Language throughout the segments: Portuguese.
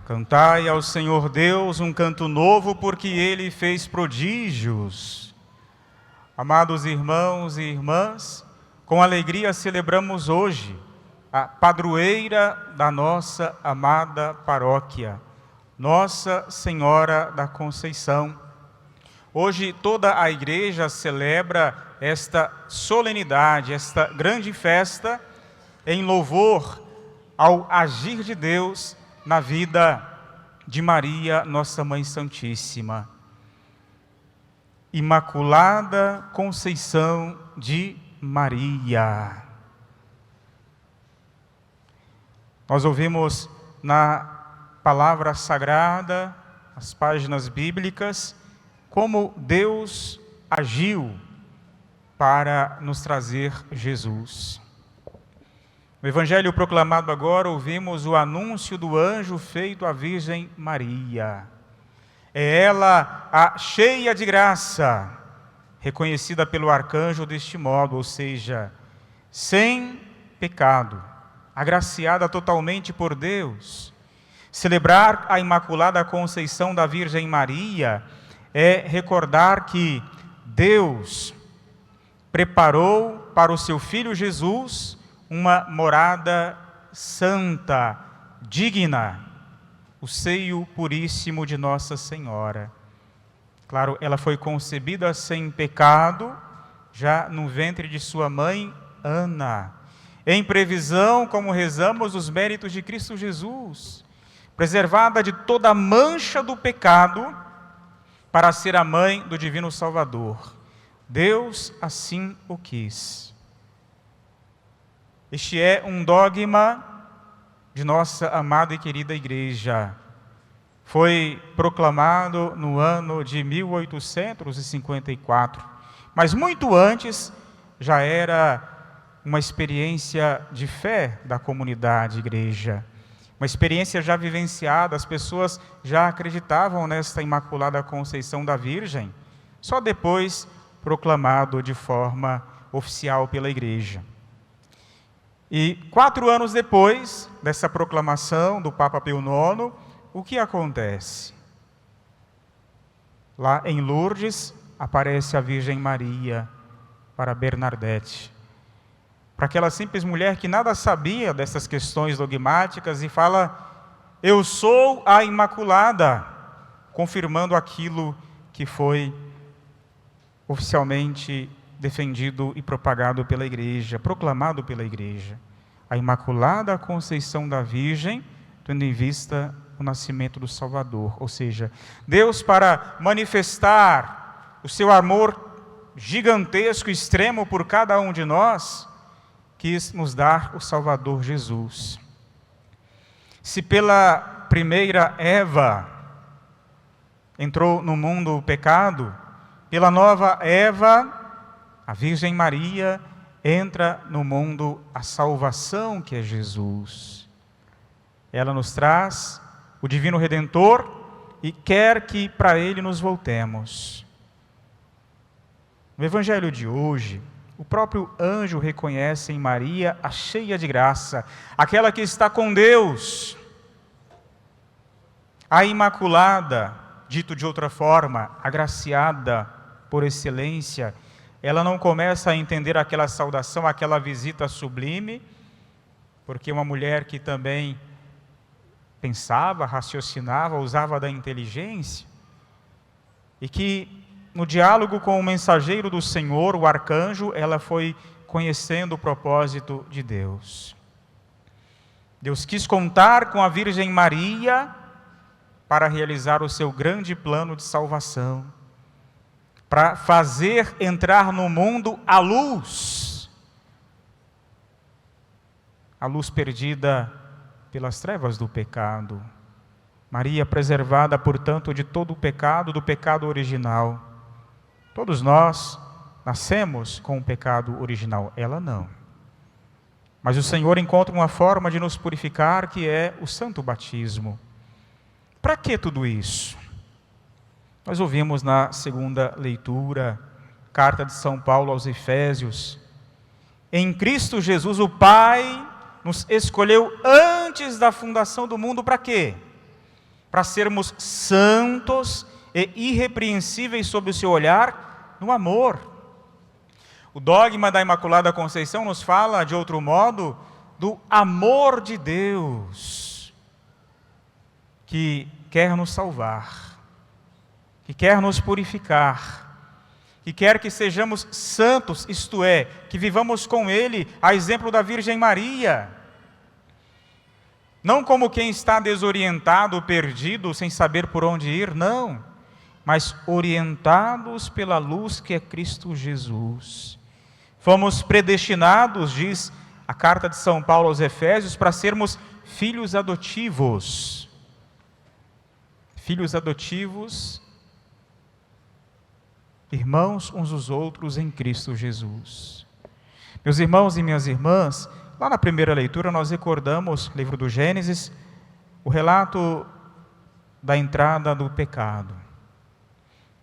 Cantai ao Senhor Deus um canto novo, porque Ele fez prodígios. Amados irmãos e irmãs, com alegria celebramos hoje a padroeira da nossa amada paróquia, Nossa Senhora da Conceição. Hoje toda a igreja celebra esta solenidade, esta grande festa, em louvor ao agir de Deus na vida de Maria, nossa Mãe Santíssima. Imaculada Conceição de Maria. Nós ouvimos na palavra sagrada, as páginas bíblicas, como Deus agiu para nos trazer Jesus. No Evangelho proclamado agora, ouvimos o anúncio do anjo feito à Virgem Maria. É ela a cheia de graça, reconhecida pelo arcanjo deste modo, ou seja, sem pecado, agraciada totalmente por Deus. Celebrar a Imaculada Conceição da Virgem Maria é recordar que Deus preparou para o seu Filho Jesus uma morada santa, digna, o seio puríssimo de Nossa Senhora. Claro, ela foi concebida sem pecado, já no ventre de sua mãe, Ana, em previsão, como rezamos, dos méritos de Cristo Jesus, preservada de toda a mancha do pecado, para ser a mãe do Divino Salvador. Deus assim o quis. Este é um dogma de nossa amada e querida Igreja. Foi proclamado no ano de 1854, mas muito antes já era uma experiência de fé da comunidade Igreja, uma experiência já vivenciada, as pessoas já acreditavam nesta Imaculada Conceição da Virgem, só depois proclamado de forma oficial pela Igreja. E 4 anos depois dessa proclamação do Papa Pio IX, o que acontece? Lá em Lourdes, aparece a Virgem Maria para Bernadette, para aquela simples mulher que nada sabia dessas questões dogmáticas e fala: eu sou a Imaculada, confirmando aquilo que foi oficialmente defendido e propagado pela Igreja, proclamado pela Igreja. A Imaculada Conceição da Virgem, tendo em vista o nascimento do Salvador. Ou seja, Deus, para manifestar o seu amor gigantesco, extremo por cada um de nós, quis nos dar o Salvador Jesus. Se pela primeira Eva entrou no mundo o pecado, pela nova Eva, a Virgem Maria, entra no mundo a salvação, que é Jesus. Ela nos traz o Divino Redentor e quer que para Ele nos voltemos. No Evangelho de hoje, o próprio anjo reconhece em Maria a cheia de graça, aquela que está com Deus. A Imaculada, dito de outra forma, agraciada por excelência, ela não começa a entender aquela saudação, aquela visita sublime, porque uma mulher que também pensava, raciocinava, usava da inteligência, e que no diálogo com o mensageiro do Senhor, o arcanjo, ela foi conhecendo o propósito de Deus. Deus quis contar com a Virgem Maria para realizar o seu grande plano de salvação, para fazer entrar no mundo a luz perdida pelas trevas do pecado. Maria preservada, portanto, de todo o pecado, do pecado original. Todos nós nascemos com o pecado original, ela não. Mas o Senhor encontra uma forma de nos purificar, que é o santo batismo. Para que tudo isso? Nós ouvimos na segunda leitura, carta de São Paulo aos Efésios: em Cristo Jesus, o Pai nos escolheu antes da fundação do mundo para quê? para sermos santos e irrepreensíveis sob o seu olhar no amor. O dogma da Imaculada Conceição nos fala, de outro modo, do amor de Deus, que quer nos salvar, que quer nos purificar, que quer que sejamos santos, isto é, que vivamos com Ele, a exemplo da Virgem Maria. Não como quem está desorientado, perdido, sem saber por onde ir, não, mas orientados pela luz que é Cristo Jesus. Fomos predestinados, diz a carta de São Paulo aos Efésios, para sermos filhos adotivos. Filhos adotivos, irmãos uns dos outros em Cristo Jesus. Meus irmãos e minhas irmãs, lá na primeira leitura nós recordamos, livro do Gênesis, o relato da entrada do pecado.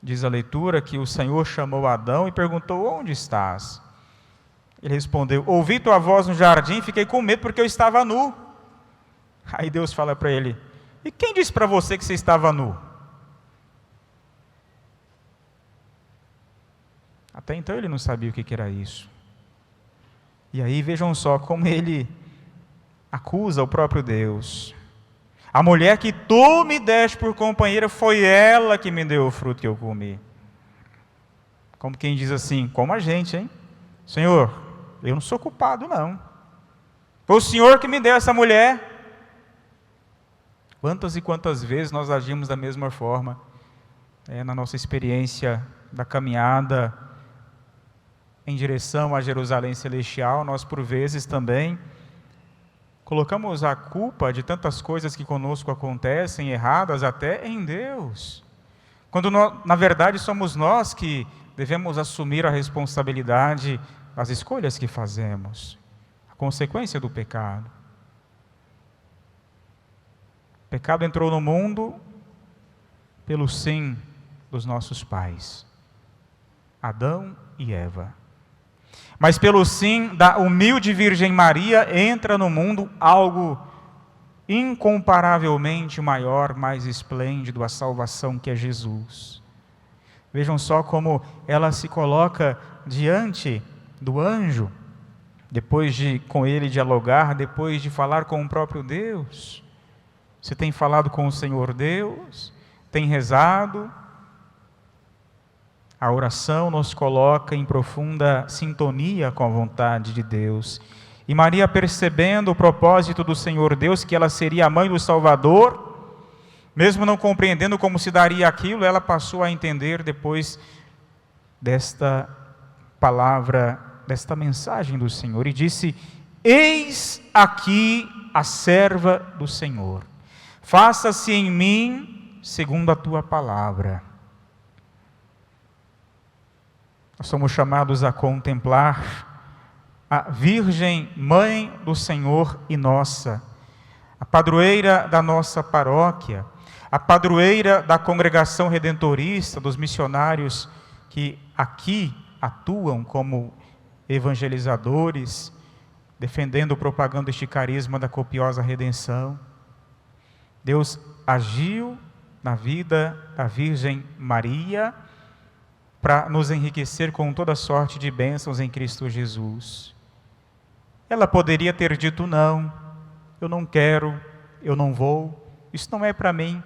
Diz a leitura que o Senhor chamou Adão e perguntou: onde estás? Ele respondeu: ouvi tua voz no jardim e fiquei com medo porque eu estava nu. Aí Deus fala para ele: e quem disse para você que você estava nu? Até então ele não sabia o que era isso. E aí vejam só como ele acusa o próprio Deus. A mulher que tu me deste por companheira, foi ela que me deu o fruto que eu comi. Como quem diz assim, como a gente, hein? Senhor, eu não sou culpado não. Foi o Senhor que me deu essa mulher. Quantas e quantas vezes nós agimos da mesma forma, na nossa experiência da caminhada em direção à Jerusalém Celestial, nós por vezes também colocamos a culpa de tantas coisas que conosco acontecem, erradas até, em Deus. Quando na verdade somos nós que devemos assumir a responsabilidade das escolhas que fazemos, a consequência do pecado. O pecado entrou no mundo pelo sim dos nossos pais, Adão e Eva. Mas pelo sim da humilde Virgem Maria, entra no mundo algo incomparavelmente maior, mais esplêndido, a salvação que é Jesus. Vejam só como ela se coloca diante do anjo, depois de com ele dialogar, depois de falar com o próprio Deus. Você tem falado com o Senhor Deus? Tem rezado? A oração nos coloca em profunda sintonia com a vontade de Deus. E Maria, percebendo o propósito do Senhor Deus, que ela seria a mãe do Salvador, mesmo não compreendendo como se daria aquilo, ela passou a entender depois desta palavra, desta mensagem do Senhor, e disse: eis aqui a serva do Senhor, faça-se em mim segundo a tua palavra. Nós somos chamados a contemplar a Virgem Mãe do Senhor e nossa, a padroeira da nossa paróquia, a padroeira da congregação redentorista, dos missionários que aqui atuam como evangelizadores, defendendo, propagando este carisma da copiosa redenção. Deus agiu na vida da Virgem Maria para nos enriquecer com toda sorte de bênçãos em Cristo Jesus. Ela poderia ter dito: não, eu não quero, eu não vou, isso não é para mim,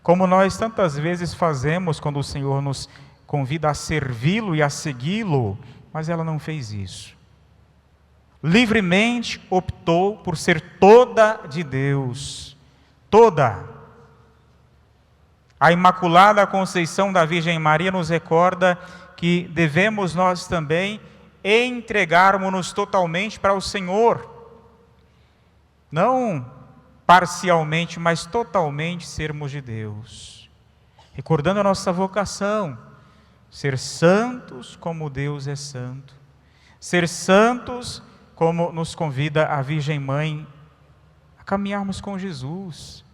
como nós tantas vezes fazemos quando o Senhor nos convida a servi-lo e a segui-lo, mas ela não fez isso. Livremente optou por ser toda de Deus, toda. A Imaculada Conceição da Virgem Maria nos recorda que devemos nós também entregarmos-nos totalmente para o Senhor. Não parcialmente, mas totalmente sermos de Deus. Recordando a nossa vocação, ser santos como Deus é santo. Ser santos como nos convida a Virgem Mãe a caminharmos com Jesus.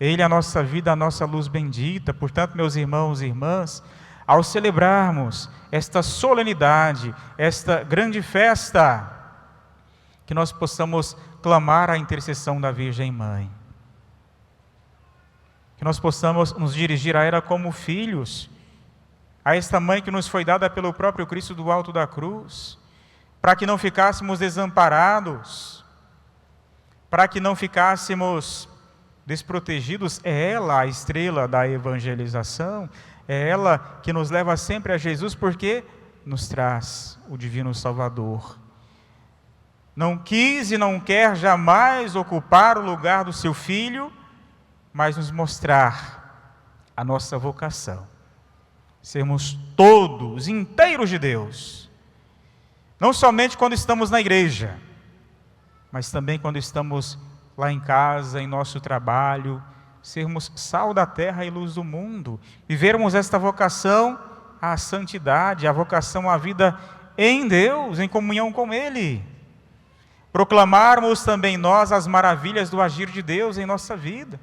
Ele é a nossa vida, a nossa luz bendita. Portanto, meus irmãos e irmãs, ao celebrarmos esta solenidade, esta grande festa, que nós possamos clamar a intercessão da Virgem Mãe. que nós possamos nos dirigir a ela como filhos, a esta mãe que nos foi dada pelo próprio Cristo do alto da cruz, para que não ficássemos desamparados, para que não ficássemos desprotegidos. É ela a estrela da evangelização, é ela que nos leva sempre a Jesus, porque nos traz o divino Salvador. Não quis e não quer jamais ocupar o lugar do seu Filho, mas nos mostrar a nossa vocação. Sermos todos inteiros de Deus. Não somente quando estamos na igreja, mas também quando estamos lá em casa, em nosso trabalho, sermos sal da terra e luz do mundo, vivermos esta vocação à santidade, a vocação à vida em Deus, em comunhão com Ele. Proclamarmos também nós as maravilhas do agir de Deus em nossa vida.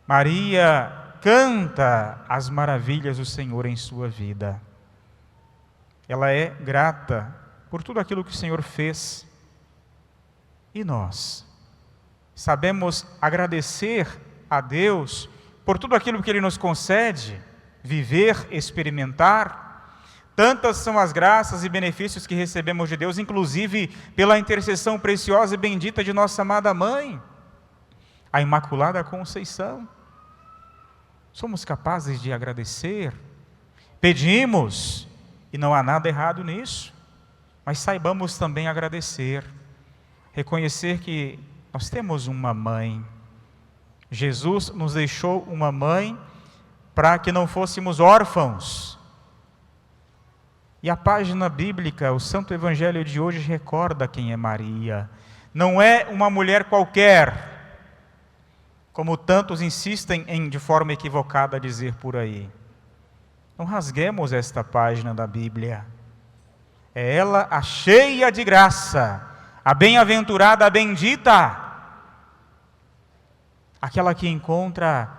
Maria canta as maravilhas do Senhor em sua vida. Ela é grata por tudo aquilo que o Senhor fez. E nós sabemos agradecer a Deus por tudo aquilo que Ele nos concede, viver, experimentar. Tantas são as graças e benefícios que recebemos de Deus, inclusive pela intercessão preciosa e bendita de nossa amada Mãe, a Imaculada Conceição. Somos capazes de agradecer, pedimos, e não há nada errado nisso, mas saibamos também agradecer, reconhecer que nós temos uma mãe. Jesus nos deixou uma mãe para que não fôssemos órfãos. E a página bíblica, o Santo Evangelho de hoje recorda quem é Maria. Não é uma mulher qualquer, como tantos insistem em, de forma equivocada, dizer por aí. Não rasguemos esta página da Bíblia. É ela a cheia de graça, a bem-aventurada, a bendita, aquela que encontra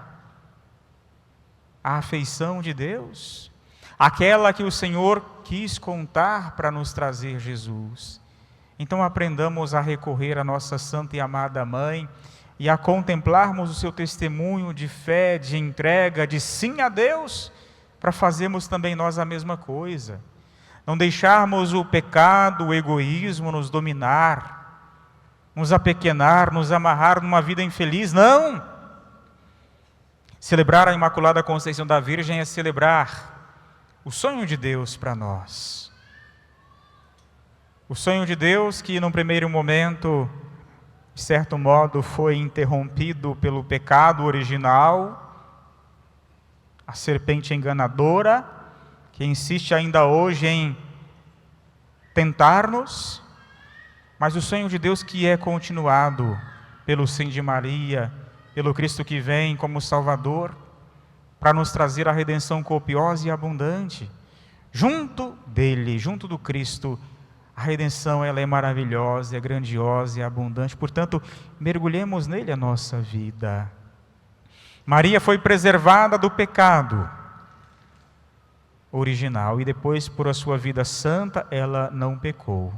a afeição de Deus, aquela que o Senhor quis contar para nos trazer Jesus. Então aprendamos a recorrer à nossa santa e amada Mãe e a contemplarmos o seu testemunho de fé, de entrega, de sim a Deus, para fazermos também nós a mesma coisa. Não deixarmos o pecado, o egoísmo nos dominar, nos apequenar, nos amarrar numa vida infeliz, não! Celebrar a Imaculada Conceição da Virgem é celebrar o sonho de Deus para nós. O sonho de Deus que, num primeiro momento, de certo modo, foi interrompido pelo pecado original, a serpente enganadora, que insiste ainda hoje em tentar-nos, mas o sonho de Deus que é continuado pelo sim de Maria, pelo Cristo que vem como Salvador, para nos trazer a redenção copiosa e abundante. Junto dele, junto do Cristo, a redenção ela é maravilhosa, é grandiosa e abundante. Portanto, mergulhemos nele a nossa vida. Maria foi preservada do pecado original e depois, por a sua vida santa, ela não pecou.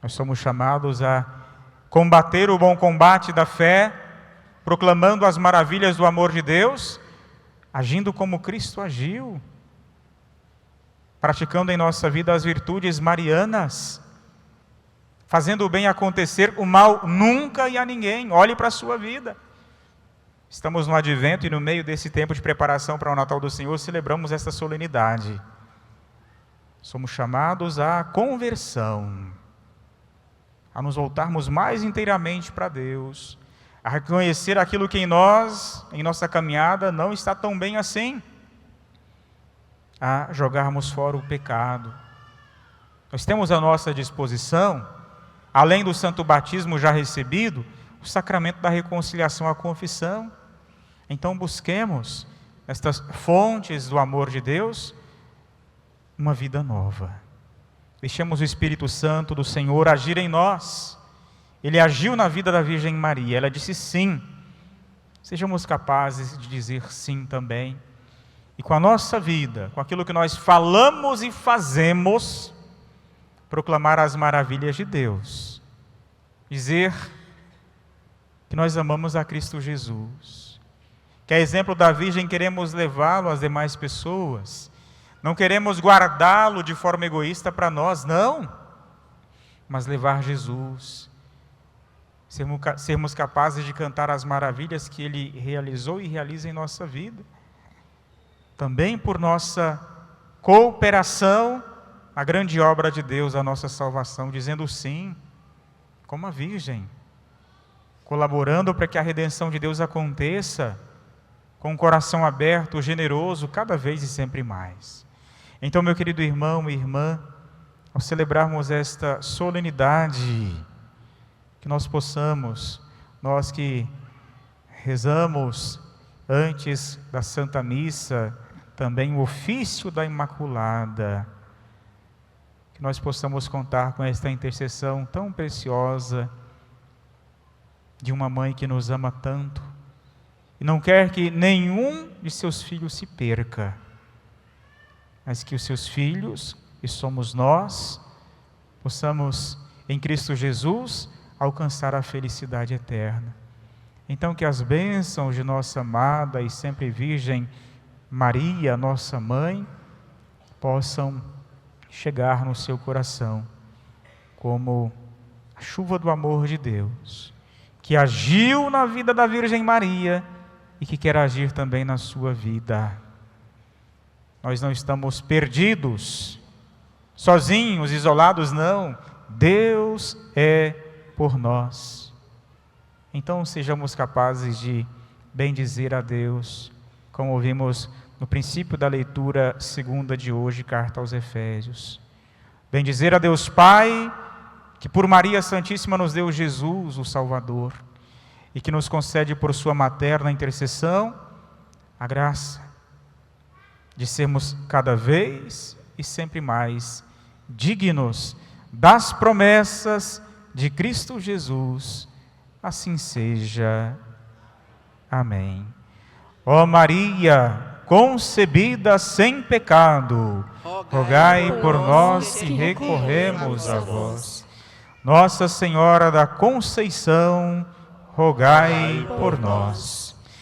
Nós somos chamados a combater o bom combate da fé, proclamando as maravilhas do amor de Deus, agindo como Cristo agiu, praticando em nossa vida as virtudes marianas, fazendo o bem acontecer, o mal nunca e a ninguém. Olhe para a sua vida. Estamos no Advento e no meio desse tempo de preparação para o Natal do Senhor, celebramos esta solenidade. Somos chamados à conversão, a nos voltarmos mais inteiramente para Deus, a reconhecer aquilo que em nós, em nossa caminhada, não está tão bem assim, a jogarmos fora o pecado. Nós temos à nossa disposição, além do santo batismo já recebido, o sacramento da reconciliação, a confissão. Então busquemos estas fontes do amor de Deus, uma vida nova. Deixemos o Espírito Santo do Senhor agir em nós. Ele agiu na vida da Virgem Maria, ela disse sim. Sejamos capazes de dizer sim também. E com a nossa vida, com aquilo que nós falamos e fazemos, proclamar as maravilhas de Deus. Dizer que nós amamos a Cristo Jesus, que a exemplo da Virgem queremos levá-lo às demais pessoas, não queremos guardá-lo de forma egoísta para nós, não, mas levar Jesus, sermos capazes de cantar as maravilhas que Ele realizou e realiza em nossa vida, também por nossa cooperação à grande obra de Deus, a nossa salvação, dizendo sim, como a Virgem, colaborando para que a redenção de Deus aconteça, com o coração aberto, generoso, cada vez e sempre mais. Então, meu querido irmão e irmã, ao celebrarmos esta solenidade, que nós possamos, nós que rezamos antes da Santa Missa, também o ofício da Imaculada, que nós possamos contar com esta intercessão tão preciosa de uma mãe que nos ama tanto e não quer que nenhum de seus filhos se perca, mas que os seus filhos, que somos nós, possamos em Cristo Jesus alcançar a felicidade eterna. Então que as bênçãos de nossa amada e sempre Virgem Maria, nossa mãe, possam chegar no seu coração como a chuva do amor de Deus, que agiu na vida da Virgem Maria e que quer agir também na sua vida. Nós não estamos perdidos, sozinhos, isolados, não. Deus é por nós. Então sejamos capazes de bendizer a Deus, como ouvimos no princípio da leitura segunda de hoje, carta aos Efésios. Bendizer a Deus Pai, que por Maria Santíssima nos deu Jesus, o Salvador, e que nos concede por sua materna intercessão a graça de sermos cada vez e sempre mais dignos das promessas de Cristo Jesus. Assim seja. Amém. Ó Maria, concebida sem pecado, rogai por nós que recorremos a vós. Nossa Senhora da Conceição, rogai por nós.